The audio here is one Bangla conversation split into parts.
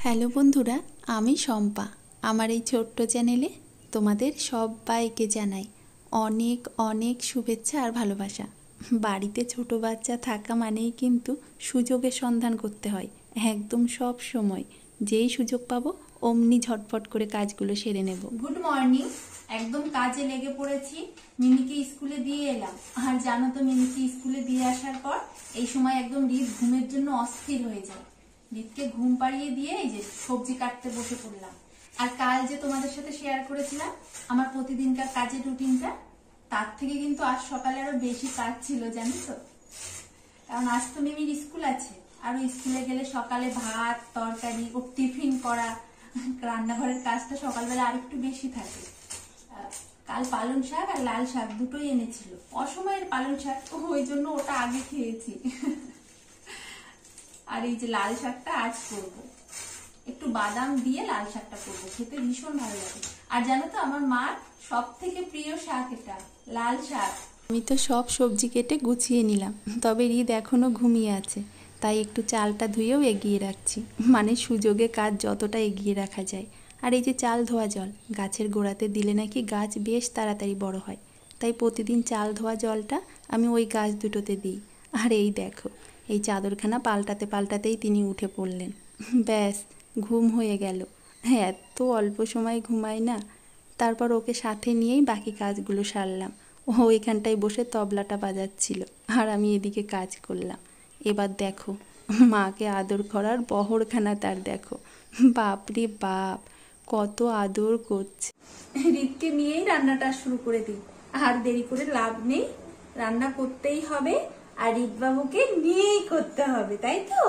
হ্যালো বন্ধুরা, আমি শম্পা। আমার এই ছোট্ট চ্যানেলে তোমাদের সবাইকে জানাই অনেক অনেক শুভেচ্ছা আর ভালোবাসা। বাড়িতে ছোট বাচ্চা থাকা মানেই কিন্তু সুযোগের সন্ধান করতে হয়। একদম সব সময় যেই সুযোগ পাবো অমনি ঝটফট করে কাজগুলো সেরে নেব। Good morning. একদম কাজে লেগে পড়েছি। মিমিকে স্কুলে দিয়ে এলাম। আর জানো তো, মিমিকে স্কুলে দিয়ে আসার পর এই সময় একদম রিত ঘুমের জন্য অস্থির হয়ে যায়। রিতকে ঘুম পাড়িয়ে দিয়ে এই যে সবজি কাটতে বসে পড়লাম। আর কাল যে তোমাদের সাথে শেয়ার করেছিলাম আমার প্রতিদিনকার কাজের রুটিনটা, তার থেকে কিন্তু আজ সকালে আরো বেশি কাজ ছিল, জানো তো। কারণ আজ তো মিমির স্কুল আছে, আর ওই স্কুলে গেলে সকালে ভাত তরকারি ও টিফিন করা, রান্নাঘরের কাজটা সকালবেলা আর একটু বেশি থাকে। কাল পালং শাক আর লাল শাক দুটোই এনেছিল। অসময়ের পালং শাক, ওই জন্য ওটা আগে খেয়েছি। আর এই যে লাল শাকটা আজ করব, একটু বাদাম দিয়ে লাল শাকটা করবো, খেতে ভীষণ ভালো লাগে। আর জানো তো, আমার মার সব থেকে প্রিয় শাক এটা, লাল শাক। আমি তো সব সবজি কেটে গুছিয়ে নিলাম, তবে রিদ এখনো ঘুমিয়ে আছে, তাই একটু চালটা ধুয়েও এগিয়ে রাখছি। মানে সুযোগে কাজ যতটা এগিয়ে রাখা যায়। আর এই যে চাল ধোয়া জল গাছের গোড়াতে দিলে নাকি গাছ বেশ তাড়াতাড়ি বড় হয়, তাই প্রতিদিন চাল ধোয়া জলটা আমি ওই গাছ দুটোতে দিই। আর এই দেখো, এই চাদরখানা পাল্টাতে পাল্টাতেই তিনি উঠে পড়লেন। ব্যাস, ঘুম হয়ে গেল। হ্যাঁ, এত অল্প সময় ঘুমাই না। তারপর ওকে সাথে নিয়েই বাকি কাজগুলো সারলাম। ও এখানটায় বসে তবলাটা বাজাচ্ছিল, আর আমি এদিকে কাজ করলাম। এবার দেখো, মাকে আদর করার বহরখানা তার দেখো। বাপরে বাপ, কত আদর করছে। রিতকে নিয়েই রান্নাটা শুরু করে দিই। আর দেরি করে লাভ নেই, রান্না করতেই হবে। আর রিতবাবুকে নিয়েই করতে হবে, তাই তো।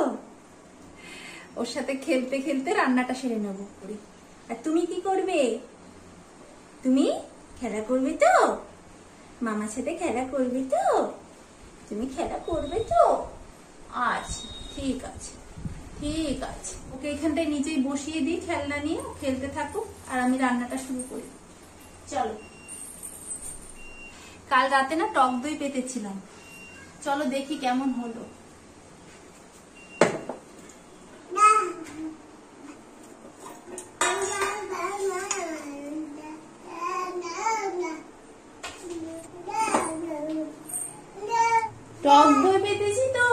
ওর সাথে খেলতে খেলতে রান্নাটা সেরে নেবো। আর তুমি কি করবে? তুমি খেলা করবে তো? মামার সাথে খেলা করবে তো? তুমি খেলা করবে তো? আচ্ছা, ঠিক আছে ঠিক আছে। ওকে এখানটায় নিজেই বসিয়ে দিই খেলনা নিয়ে, খেলতে থাকুক আর আমি রান্নাটা শুরু করি। চলো। কাল রাতে না টক দই পেতেছিলাম, চলো দেখি কেমন হলো। টক দই পেতেছি তো,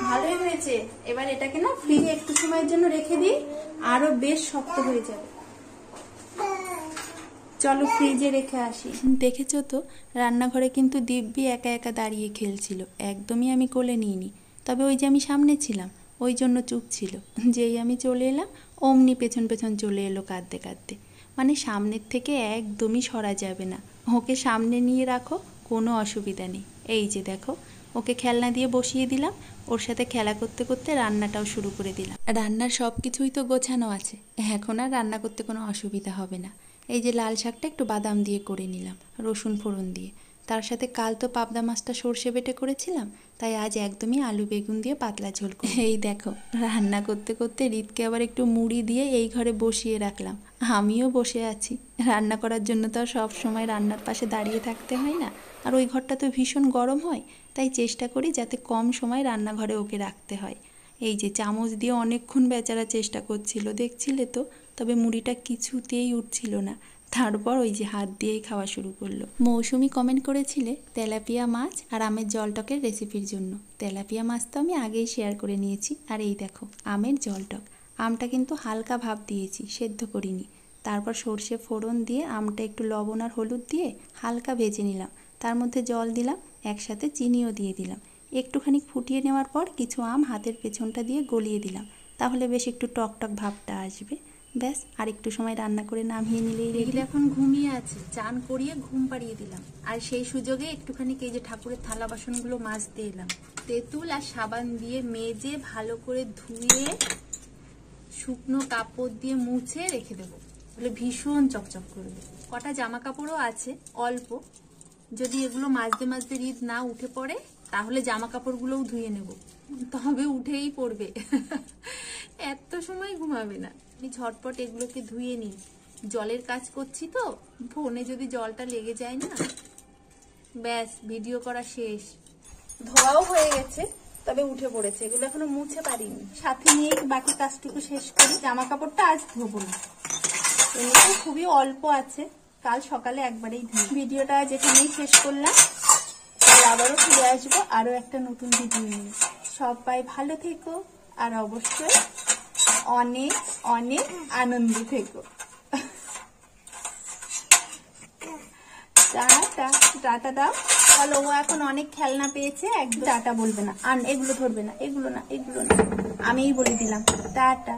ভালোই হয়েছে। এবার এটাকে না ফ্রিজে একটু সময়ের জন্য রেখে দিই, আরো বেশ শক্ত হয়ে যাবে। চলো ফ্রিজে রেখে আসি। দেখেছো তো, রান্নাঘরে কিন্তু দিব্যি একা একা দাঁড়িয়ে খেলছিল, একদমই আমি কোলে নিইনি। তবে ওই যে আমি সামনে ছিলাম, ওই জন্য চুপ ছিল। যেই আমি চলে এলাম অমনি পেছন পেছন চলে এলো কাঁদতে কাঁদতে। মানে সামনের থেকে একদমই সরা যাবে না। ওকে সামনে নিয়ে রাখো, কোনো অসুবিধা নেই। এই যে দেখো, ওকে খেলনা দিয়ে বসিয়ে দিলাম, ওর সাথে খেলা করতে করতে রান্নাটাও শুরু করে দিলাম। রান্নার সব কিছুই তো গোছানো আছে, এখন আর রান্না করতে কোনো অসুবিধা হবে না। এই যে লাল শাকটা একটু বাদাম দিয়ে করে নিলাম, রসুন ফোড়ন দিয়ে। তার সাথে কাল তো পাবদা মাছটা সর্ষে বেটে করেছিলাম, তাই আজ একদমই আলু বেগুন দিয়ে পাতলা ঝোল করি। এই দেখো, রান্না করতে করতে রিতকে আবার একটু মুড়ি দিয়ে এই ঘরে বসিয়ে রাখলাম। আমিও বসে আছি। রান্না করার জন্য তো আর সব সময় রান্নার পাশে দাঁড়িয়ে থাকতে হয় না, আর ওই ঘরটা তো ভীষণ গরম হয়, তাই চেষ্টা করি যাতে কম সময় রান্নাঘরে ওকে রাখতে হয়। এই যে চামচ দিয়ে অনেকক্ষণ বেচারা চেষ্টা করছিল, দেখছিলে তো, তবে মুড়িটা কিছুতেই উঠছিল না। তারপর ওই যে হাত দিয়েই খাওয়া শুরু করলো। মৌসুমি কমেন্ট করেছিলে তেলাপিয়া মাছ আর আমের জলটকের রেসিপির জন্য। তেলাপিয়া মাছ তো আমি আগেই শেয়ার করে নিয়েছি, আর এই দেখো আমের জলটক। আমটা কিন্তু হালকা ভাপ দিয়েছি, সেদ্ধ করিনি। তারপর সর্ষে ফোড়ন দিয়ে আমটা একটু লবণ আর হলুদ দিয়ে হালকা ভেজে নিলাম, তার মধ্যে জল দিলাম, একসাথে চিনিও দিয়ে দিলাম। একটুখানি ফুটিয়ে নেওয়ার পর কিছু আম হাতের পেছনটা দিয়ে গলিয়ে দিলাম, তাহলে বেশ একটু টক টক ভাবটা আসবে। ব্যাস, আর একটু সময় রান্না করে নামিয়ে নিলেই রেডি। এখন ঘুমিয়ে আছে, চান করিয়ে ঘুম পাড়িয়ে দিলাম। আর সেই সুযোগে একটুখানি এই যে ঠাকুরের থালা বাসনগুলো মাজতে এলাম। তেঁতুল আর সাবান দিয়ে মেজে ভালো করে ধুয়ে শুকনো কাপড় দিয়ে মুছে রেখে দেবো, তাহলে ভীষণ চকচক করবে। কটা জামা কাপড়ও আছে অল্প, যদি এগুলো মাজতে মাজতে রিত না উঠে পড়ে তাহলে জামা কাপড়গুলোও ধুয়ে নেব, তবে উঠেই পড়বে। এত সময় ঘুমাবে না। আমি ঝটপট এগুলোকে ধুয়ে নিই, জলের কাজ করছি তো, ফোনে যদি জলটা লেগে যায় না, ব্যাস ভিডিও করা শেষ। ধোয়াও হয়ে গেছে, তবে উঠে পড়েছে, এগুলো এখনো মুছে পারিনি। সাথে নিয়ে বাকি কাজটুকু শেষ করি। জামা কাপড়টা আজ ধোবো না, এমনিতে খুবই অল্প আছে, কাল সকালে একবারেই ধুই। ভিডিওটা আজ এখানেই শেষ করলাম, আর আবারও ফিরে আসবো আরো একটা নতুন ভিডিও নিয়ে। সবাই ভালো থেকো আর অবশ্যই অনেক অনেক আনন্দে থেকো। টাটা, টাটা দাও। বলো, ও এখন অনেক খেলনা পেয়েছে, একদম টাটা বলবে না। আর এগুলো ধরবে না, এগুলো না, এগুলো না, আমিই বলে দিলাম টাটা।